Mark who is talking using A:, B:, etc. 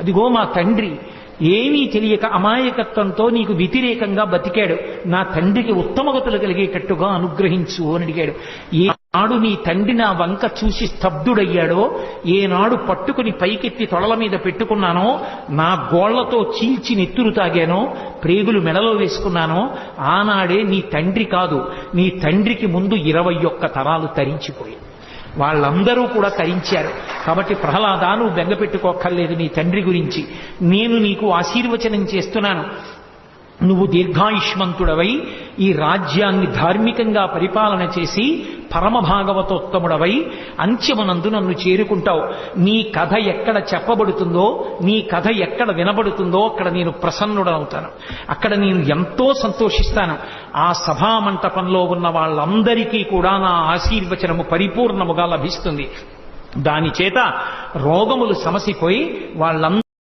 A: అదిగో మా తండ్రి ఏమీ తెలియక అమాయకత్వంతో నీకు వ్యతిరేకంగా బతికాడు, నా తండ్రికి ఉత్తమగతులు కలిగేటట్టుగా అనుగ్రహించు అని అడిగాడు. ఏనాడు నీ తండ్రి నా వంక చూసి స్తబ్దుడయ్యాడో, ఏనాడు పట్టుకుని పైకెత్తి తొడల మీద పెట్టుకున్నానో, నా గోళ్లతో చీల్చి నెత్తురు తాగానో, ప్రేగులు మెడలో వేసుకున్నానో, ఆనాడే నీ తండ్రి కాదు, నీ తండ్రికి ముందు 21 తరాలు తరించిపోయాయి. వాళ్ళందరూ కూడా తరించారు. కాబట్టి ప్రహ్లాద, నువ్వు బెంగపెట్టుకోక్కర్లేదు నీ తండ్రి గురించి. నేను నీకు ఆశీర్వచనం చేస్తున్నాను. నువ్వు దీర్ఘాయుష్మంతుడవై ఈ రాజ్యాన్ని ధార్మికంగా పరిపాలన చేసి పరమ భాగవతోత్తముడవై అంత్యమునందు నన్ను చేరుకుంటావు. నీ కథ ఎక్కడ చెప్పబడుతుందో, నీ కథ ఎక్కడ వినబడుతుందో అక్కడ నేను ప్రసన్నుడవుతాను, అక్కడ నేను ఎంతో సంతోషిస్తాను. ఆ సభామంటపంలో ఉన్న వాళ్ళందరికీ కూడా నా ఆశీర్వచనము పరిపూర్ణముగా లభిస్తుంది. దాని చేత రోగములు సమసిపోయి వాళ్ళందరూ